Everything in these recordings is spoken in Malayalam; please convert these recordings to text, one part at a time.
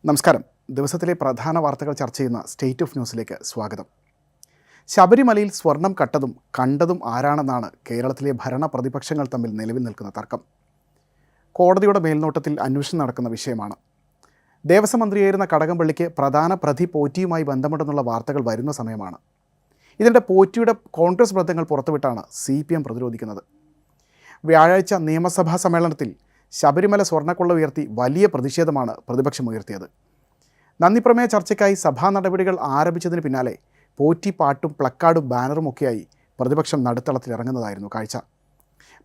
നമസ്കാരം. ദിവസത്തിലെ പ്രധാന വാർത്തകൾ ചർച്ച ചെയ്യുന്ന സ്റ്റേറ്റ് ഓഫ് ന്യൂസിലേക്ക് സ്വാഗതം. ശബരിമലയിൽ സ്വർണം കട്ടതും കണ്ടതും ആരാണെന്നാണ് കേരളത്തിലെ ഭരണ പ്രതിപക്ഷങ്ങൾ തമ്മിൽ നിലവിൽ നിൽക്കുന്ന തർക്കം. കോടതിയുടെ മേൽനോട്ടത്തിൽ അന്വേഷണം നടക്കുന്ന വിഷയമാണ്. ദേവസ്വം മന്ത്രിയായിരുന്ന കടകംപള്ളിക്ക് പ്രധാന പ്രതി പോറ്റിയുമായി ബന്ധമുണ്ടെന്നുള്ള വാർത്തകൾ വരുന്ന സമയമാണ്. ഇതിൻ്റെ പോറ്റിയുടെ കോൺഗ്രസ് ബന്ധങ്ങൾ പുറത്തുവിട്ടാണ് CPM പ്രതിരോധിക്കുന്നത്. വ്യാഴാഴ്ച നിയമസഭാ സമ്മേളനത്തിൽ ശബരിമല സ്വർണ്ണക്കൊള്ള ഉയർത്തി വലിയ പ്രതിഷേധമാണ് പ്രതിപക്ഷം ഉയർത്തിയത്. നന്ദിപ്രമേയ ചർച്ചയ്ക്കായി സഭാ നടപടികൾ ആരംഭിച്ചതിന് പിന്നാലെ പോറ്റി പാട്ടും പ്ലക്കാർഡും ബാനറും ഒക്കെയായി പ്രതിപക്ഷം നടുത്തളത്തിലിറങ്ങുന്നതായിരുന്നു കാഴ്ച.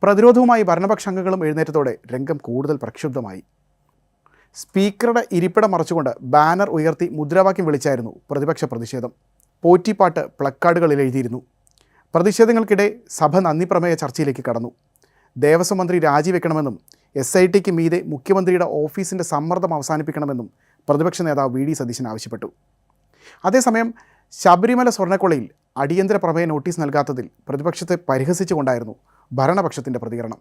പ്രതിരോധവുമായി ഭരണപക്ഷ അംഗങ്ങളും എഴുന്നേറ്റതോടെ രംഗം കൂടുതൽ പ്രക്ഷുബ്ധമായി. സ്പീക്കറുടെ ഇരിപ്പിടം മറച്ചുകൊണ്ട് ബാനർ ഉയർത്തി മുദ്രാവാക്യം വിളിച്ചായിരുന്നു പ്രതിപക്ഷ പ്രതിഷേധം. പോറ്റിപ്പാട്ട് പ്ലക്കാർഡുകളിൽ എഴുതിയിരുന്നു. പ്രതിഷേധങ്ങൾക്കിടെ സഭ നന്ദിപ്രമേയ ചർച്ചയിലേക്ക് കടന്നു. ദേവസ്വം മന്ത്രി രാജിവെക്കണമെന്നും SITക്ക് മീതെ മുഖ്യമന്ത്രിയുടെ ഓഫീസിൻ്റെ സമ്മർദ്ദം അവസാനിപ്പിക്കണമെന്നും പ്രതിപക്ഷ നേതാവ് VD സതീശൻ ആവശ്യപ്പെട്ടു. അതേസമയം ശബരിമല സ്വർണ്ണക്കൊള്ളയിൽ അടിയന്തര പ്രമേയ നോട്ടീസ് നൽകാത്തതിൽ പ്രതിപക്ഷത്തെ പരിഹസിച്ചുകൊണ്ടായിരുന്നു ഭരണപക്ഷത്തിൻ്റെ പ്രതികരണം.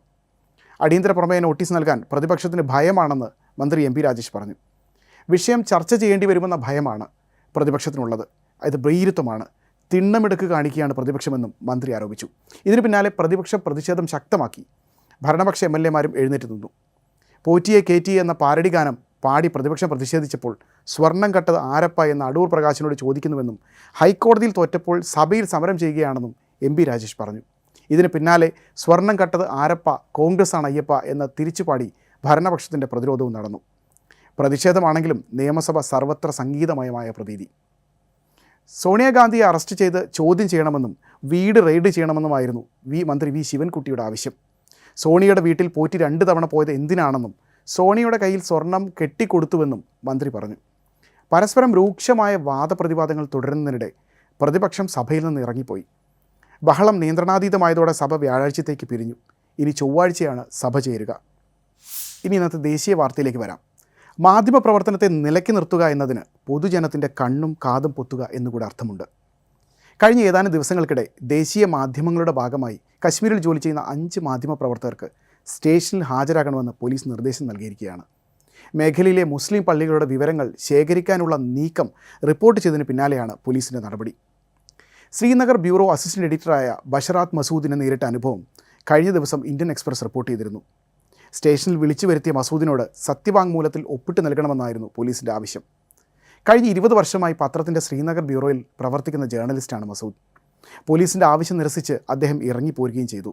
അടിയന്തര പ്രമേയ നോട്ടീസ് നൽകാൻ പ്രതിപക്ഷത്തിന് ഭയമാണെന്ന് മന്ത്രി MP രാജേഷ് പറഞ്ഞു. വിഷയം ചർച്ച ചെയ്യേണ്ടി വരുമെന്ന ഭയമാണ് പ്രതിപക്ഷത്തിനുള്ളത്. ഇത് ഭീരുത്വമാണ്, തിണ്ണമെടുക്ക് കാണിക്കുകയാണ് പ്രതിപക്ഷമെന്നും മന്ത്രി ആരോപിച്ചു. ഇതിന് പിന്നാലെ പ്രതിപക്ഷ പ്രതിഷേധം ശക്തമാക്കി ഭരണപക്ഷ MLAമാരും എഴുന്നേറ്റ് നിന്നു. പോറ്റിയെ കേറ്റി എന്ന പാരഡി ഗാനം പാടി പ്രതിപക്ഷം പ്രതിഷേധിച്ചപ്പോൾ സ്വർണം കട്ടത് ആരപ്പ എന്ന് അടൂർ പ്രകാശിനോട് ചോദിക്കുന്നുവെന്നും ഹൈക്കോടതിയിൽ തോറ്റപ്പോൾ സഭയിൽ സമരം ചെയ്യുകയാണെന്നും MP രാജേഷ് പറഞ്ഞു. ഇതിന് പിന്നാലെ സ്വർണം കട്ടത് ആരപ്പ, കോൺഗ്രസ് ആണ് അയ്യപ്പ എന്ന് തിരിച്ചുപാടി ഭരണപക്ഷത്തിൻ്റെ പ്രതിരോധവും നടന്നു. പ്രതിഷേധമാണെങ്കിലും നിയമസഭ സർവത്ര സംഗീതമയമായ പ്രതീതി. സോണിയാഗാന്ധിയെ അറസ്റ്റ് ചെയ്ത് ചോദ്യം ചെയ്യണമെന്നും വീട് റെയ്ഡ് ചെയ്യണമെന്നുമായിരുന്നു മന്ത്രി V ശിവൻകുട്ടിയുടെ ആവശ്യം. സോണിയുടെ വീട്ടിൽ പോറ്റി 2 തവണ പോയത് എന്തിനാണെന്നും സോണിയുടെ കയ്യിൽ സ്വർണം കെട്ടിക്കൊടുത്തുവെന്നും മന്ത്രി പറഞ്ഞു. പരസ്പരം രൂക്ഷമായ വാദപ്രതിവാദങ്ങൾ തുടരുന്നതിനിടെ പ്രതിപക്ഷം സഭയിൽ നിന്ന് ഇറങ്ങിപ്പോയി. ബഹളം നിയന്ത്രണാതീതമായതോടെ സഭ വ്യാഴാഴ്ചത്തേക്ക് പിരിഞ്ഞു. ഇനി ചൊവ്വാഴ്ചയാണ് സഭ ചേരുക. ഇനി ഇന്നത്തെ ദേശീയ വാർത്തയിലേക്ക് വരാം. മാധ്യമപ്രവർത്തനത്തെ നിലയ്ക്ക് നിർത്തുക എന്നതിന് പൊതുജനത്തിൻ്റെ കണ്ണും കാതും പൊത്തുക എന്നുകൂടെ അർത്ഥമുണ്ട്. കഴിഞ്ഞ ഏതാനും ദിവസങ്ങൾക്കിടെ ദേശീയ മാധ്യമങ്ങളുടെ ഭാഗമായി കശ്മീരിൽ ജോലി ചെയ്യുന്ന 5 മാധ്യമപ്രവർത്തകർക്ക് സ്റ്റേഷനിൽ ഹാജരാകണമെന്ന് പോലീസ് നിർദ്ദേശം നൽകിയിരിക്കുകയാണ്. മേഖലയിലെ മുസ്ലിം പള്ളികളുടെ വിവരങ്ങൾ ശേഖരിക്കാനുള്ള നീക്കം റിപ്പോർട്ട് ചെയ്തതിന് പിന്നാലെയാണ് പോലീസിൻ്റെ നടപടി. ശ്രീനഗർ ബ്യൂറോ അസിസ്റ്റന്റ് എഡിറ്ററായ ബഷറാത്ത് മസൂദിന് നേരിട്ട അനുഭവം കഴിഞ്ഞ ദിവസം ഇന്ത്യൻ എക്സ്പ്രസ് റിപ്പോർട്ട് ചെയ്തിരുന്നു. സ്റ്റേഷനിൽ വിളിച്ചു വരുത്തിയ മസൂദിനോട് സത്യവാങ്മൂലത്തിൽ ഒപ്പിട്ട് നൽകണമെന്നായിരുന്നു പോലീസിൻ്റെ ആവശ്യം. കഴിഞ്ഞ 20 വർഷമായി പത്രത്തിൻ്റെ ശ്രീനഗർ ബ്യൂറോയിൽ പ്രവർത്തിക്കുന്ന ജേർണലിസ്റ്റാണ് മസൂദ്. പോലീസിൻ്റെ ആവശ്യം നിരസിച്ച് അദ്ദേഹം ഇറങ്ങിപ്പോരുകയും ചെയ്തു.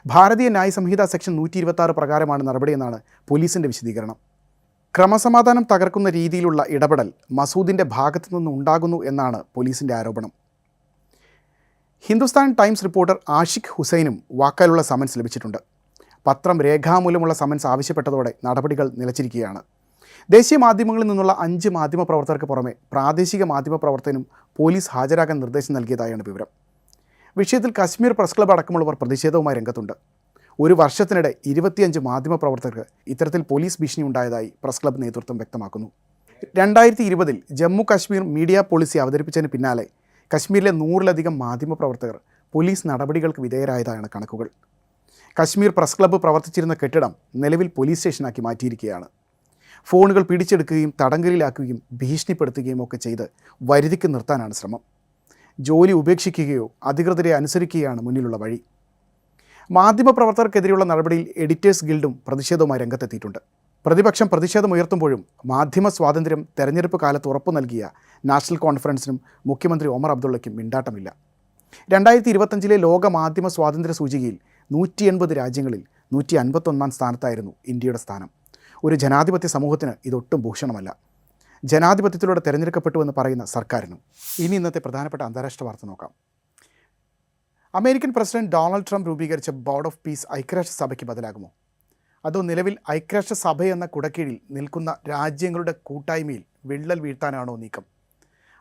ഭാരതീയ ന്യായ സംഹിത സെക്ഷൻ 126 പ്രകാരമാണ് നടപടിയെന്നാണ് പോലീസിൻ്റെ വിശദീകരണം. ക്രമസമാധാനം തകർക്കുന്ന രീതിയിലുള്ള ഇടപെടൽ മസൂദിൻ്റെ ഭാഗത്തു നിന്ന് ഉണ്ടാകുന്നു എന്നാണ് പോലീസിൻ്റെ ആരോപണം. ഹിന്ദുസ്ഥാൻ ടൈംസ് റിപ്പോർട്ടർ ആഷിഖ് ഹുസൈനും വാക്കാലുള്ള സമൻസ് ലഭിച്ചിട്ടുണ്ട്. പത്രം രേഖാമൂലമുള്ള സമൻസ് ആവശ്യപ്പെട്ടതോടെ നടപടികൾ നിലച്ചിരിക്കുകയാണ്. ദേശീയ മാധ്യമങ്ങളിൽ നിന്നുള്ള 5 മാധ്യമപ്രവർത്തകർക്ക് പുറമെ പ്രാദേശിക മാധ്യമപ്രവർത്തകനും പോലീസ് ഹാജരാകാൻ നിർദ്ദേശം നൽകിയതായാണ് വിവരം. വിഷയത്തിൽ കശ്മീർ പ്രസ് ക്ലബ്ബ് അടക്കമുള്ളവർ പ്രതിഷേധവുമായി രംഗത്തുണ്ട്. ഒരു വർഷത്തിനിടെ 25 മാധ്യമപ്രവർത്തകർക്ക് ഇത്തരത്തിൽ പോലീസ് ഭീഷണി ഉണ്ടായതായി പ്രസ് ക്ലബ്ബ് നേതൃത്വം വ്യക്തമാക്കുന്നു. 2020 ജമ്മു കാശ്മീർ മീഡിയ പോളിസി അവതരിപ്പിച്ചതിന് പിന്നാലെ കശ്മീരിലെ 100-ലധികം മാധ്യമപ്രവർത്തകർ പോലീസ് നടപടികൾക്ക് വിധേയരായതാണ് കണക്കുകൾ. കശ്മീർ പ്രസ് ക്ലബ്ബ് പ്രവർത്തിച്ചിരുന്ന കെട്ടിടം നിലവിൽ പോലീസ് സ്റ്റേഷനാക്കി മാറ്റിയിരിക്കുകയാണ്. ഫോണുകൾ പിടിച്ചെടുക്കുകയും തടങ്കലിലാക്കുകയും ഭീഷണിപ്പെടുത്തുകയും ഒക്കെ ചെയ്ത് വരുതിക്ക് നിർത്താനാണ് ശ്രമം. ജോലി ഉപേക്ഷിക്കുകയോ അധികൃതരെ അനുസരിക്കുകയാണ് മുന്നിലുള്ള വഴി. മാധ്യമപ്രവർത്തകർക്കെതിരെയുള്ള നടപടിയിൽ എഡിറ്റേഴ്സ് ഗിൽഡും പ്രതിഷേധവുമായി രംഗത്തെത്തിയിട്ടുണ്ട്. പ്രതിപക്ഷം പ്രതിഷേധമുയർത്തുമ്പോഴും മാധ്യമ സ്വാതന്ത്ര്യം തെരഞ്ഞെടുപ്പ് കാലത്ത് ഉറപ്പു നൽകിയ നാഷണൽ കോൺഫറൻസിനും മുഖ്യമന്ത്രി ഒമർ അബ്ദുള്ളയ്ക്കും മിണ്ടാട്ടമില്ല. 2025 ലോക മാധ്യമ സ്വാതന്ത്ര്യ സൂചികയിൽ 180 രാജ്യങ്ങളിൽ 151 സ്ഥാനത്തായിരുന്നു ഇന്ത്യയുടെ സ്ഥാനം. ഒരു ജനാധിപത്യ സമൂഹത്തിന് ഇതൊട്ടും ഭൂഷണമല്ല. ജനാധിപത്യത്തിലൂടെ തിരഞ്ഞെടുക്കപ്പെട്ടുവെന്ന് പറയുന്ന സർക്കാരിനും. ഇനി ഇന്നത്തെ പ്രധാനപ്പെട്ട അന്താരാഷ്ട്ര വാർത്ത നോക്കാം. അമേരിക്കൻ പ്രസിഡന്റ് ഡൊണാൾഡ് ട്രംപ് രൂപീകരിച്ച ബോർഡ് ഓഫ് പീസ് ഐക്യരാഷ്ട്രസഭയ്ക്ക് ബദലാകുമോ? അതോ നിലവിൽ ഐക്യരാഷ്ട്രസഭ എന്ന കുടക്കീഴിൽ നിൽക്കുന്ന രാജ്യങ്ങളുടെ കൂട്ടായ്മയിൽ വിള്ളൽ വീഴ്ത്താനാണോ നീക്കം?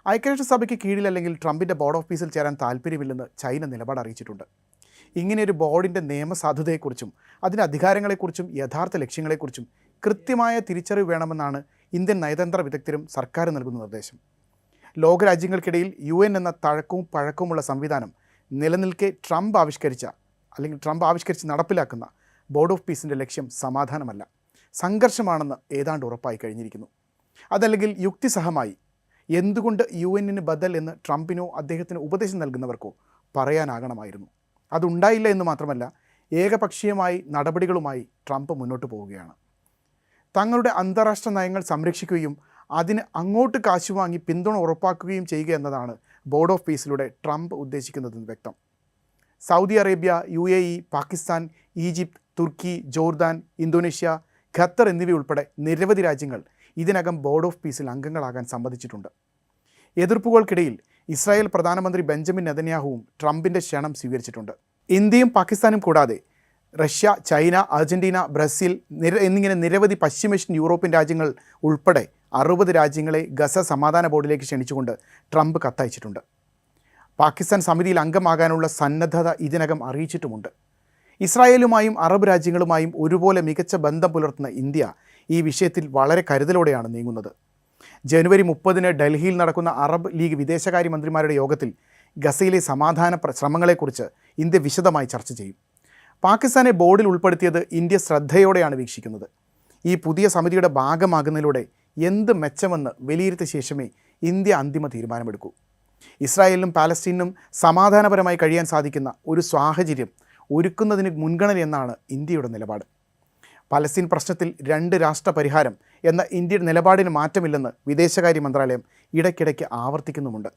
ഐക്യരാഷ്ട്രസഭയ്ക്ക് കീഴിലല്ലെങ്കിൽ ട്രംപിൻ്റെ ബോർഡ് ഓഫ് പീസിൽ ചേരാൻ താല്പര്യമില്ലെന്ന് ചൈന നിലപാട് അറിയിച്ചിട്ടുണ്ട്. ഇങ്ങനെയൊരു ബോർഡിൻ്റെ നിയമസാധുതയെക്കുറിച്ചും അതിൻ്റെ അധികാരങ്ങളെക്കുറിച്ചും യഥാർത്ഥ ലക്ഷ്യങ്ങളെക്കുറിച്ചും കൃത്യമായ തിരിച്ചറിവ് വേണമെന്നാണ് ഇന്ത്യൻ നയതന്ത്ര വിദഗ്ധരും സർക്കാർ നൽകുന്ന നിർദ്ദേശം. ലോകരാജ്യങ്ങൾക്കിടയിൽ UN എന്ന തഴക്കവും പഴക്കവുമുള്ള സംവിധാനം നിലനിൽക്കെ ട്രംപ് ആവിഷ്കരിച്ച് നടപ്പിലാക്കുന്ന ബോർഡ് ഓഫ് പീസിൻ്റെ ലക്ഷ്യം സമാധാനമല്ല, സംഘർഷമാണെന്ന് ഏതാണ്ട് ഉറപ്പായി കഴിഞ്ഞിരിക്കുന്നു. അതല്ലെങ്കിൽ യുക്തിസഹമായി എന്തുകൊണ്ട് UN ബദൽ എന്ന് ട്രംപിനോ അദ്ദേഹത്തിന് ഉപദേശം നൽകുന്നവർക്കോ പറയാനാകണമായിരുന്നു. അതുണ്ടായില്ല എന്ന് മാത്രമല്ല, ഏകപക്ഷീയമായി നടപടികളുമായി ട്രംപ് മുന്നോട്ട് പോവുകയാണ്. തങ്ങളുടെ അന്താരാഷ്ട്ര നയങ്ങൾ സംരക്ഷിക്കുകയും അതിന് അങ്ങോട്ട് കാശ് വാങ്ങി പിന്തുണ ഉറപ്പാക്കുകയും ചെയ്യുക എന്നതാണ് ബോർഡ് ഓഫ് പീസിലൂടെ ട്രംപ് ഉദ്ദേശിക്കുന്നതെന്ന് വ്യക്തം. Saudi Arabia, UAE, Pakistan, Egypt, തുർക്കി, ജോർദാൻ, ഇന്തോനേഷ്യ, ഖത്തർ എന്നിവയുൾപ്പെടെ നിരവധി രാജ്യങ്ങൾ ഇതിനകം ബോർഡ് ഓഫ് പീസിൽ അംഗങ്ങളാകാൻ സമ്മതിച്ചിട്ടുണ്ട്. എതിർപ്പുകൾക്കിടയിൽ ഇസ്രായേൽ പ്രധാനമന്ത്രി ബെഞ്ചമിൻ നെതന്യാഹുവും ട്രംപിൻ്റെ ക്ഷണം സ്വീകരിച്ചിട്ടുണ്ട്. ഇന്ത്യയും പാകിസ്ഥാനും കൂടാതെ റഷ്യ, ചൈന, അർജന്റീന, ബ്രസീൽ എന്നിങ്ങനെ നിരവധി പശ്ചിമേഷ്യൻ യൂറോപ്യൻ രാജ്യങ്ങൾ ഉൾപ്പെടെ 60 രാജ്യങ്ങളെ ഗസ സമാധാന ബോർഡിലേക്ക് ക്ഷണിച്ചുകൊണ്ട് ട്രംപ് കത്തയച്ചിട്ടുണ്ട്. പാകിസ്ഥാൻ സമിതിയിൽ അംഗമാകാനുള്ള സന്നദ്ധത ഇതിനകം അറിയിച്ചിട്ടുമുണ്ട്. ഇസ്രായേലുമായും അറബ് രാജ്യങ്ങളുമായും ഒരുപോലെ മികച്ച ബന്ധം പുലർത്തുന്ന ഇന്ത്യ ഈ വിഷയത്തിൽ വളരെ കരുതലോടെയാണ് നീങ്ങുന്നത്. ജനുവരി 30 ഡൽഹിയിൽ നടക്കുന്ന അറബ് ലീഗ് വിദേശകാര്യമന്ത്രിമാരുടെ യോഗത്തിൽ ഗസയിലെ സമാധാന ശ്രമങ്ങളെക്കുറിച്ച് ഇന്ത്യ വിശദമായി ചർച്ച ചെയ്യും. പാകിസ്ഥാനെ ബോർഡിൽ ഉൾപ്പെടുത്തിയത് ഇന്ത്യ ശ്രദ്ധയോടെയാണ് വീക്ഷിക്കുന്നത്. ഈ പുതിയ സമിതിയുടെ ഭാഗമാകുന്നതിലൂടെ എന്ത് മെച്ചമെന്ന് വിലയിരുത്തിയ ശേഷമേ ഇന്ത്യ അന്തിമ തീരുമാനമെടുക്കൂ. ഇസ്രായേലിനും പാലസ്തീനും സമാധാനപരമായി കഴിയാൻ സാധിക്കുന്ന ഒരു സാഹചര്യം ഒരുക്കുന്നതിന് മുൻഗണന എന്നാണ് ഇന്ത്യയുടെ നിലപാട്. പലസ്തീൻ പ്രശ്നത്തിൽ 2 രാഷ്ട്ര പരിഹാരം എന്ന ഇന്ത്യയുടെ നിലപാടിന് മാറ്റമില്ലെന്ന് വിദേശകാര്യ മന്ത്രാലയം ഇടയ്ക്കിടയ്ക്ക് ആവർത്തിക്കുന്നുമുണ്ട്.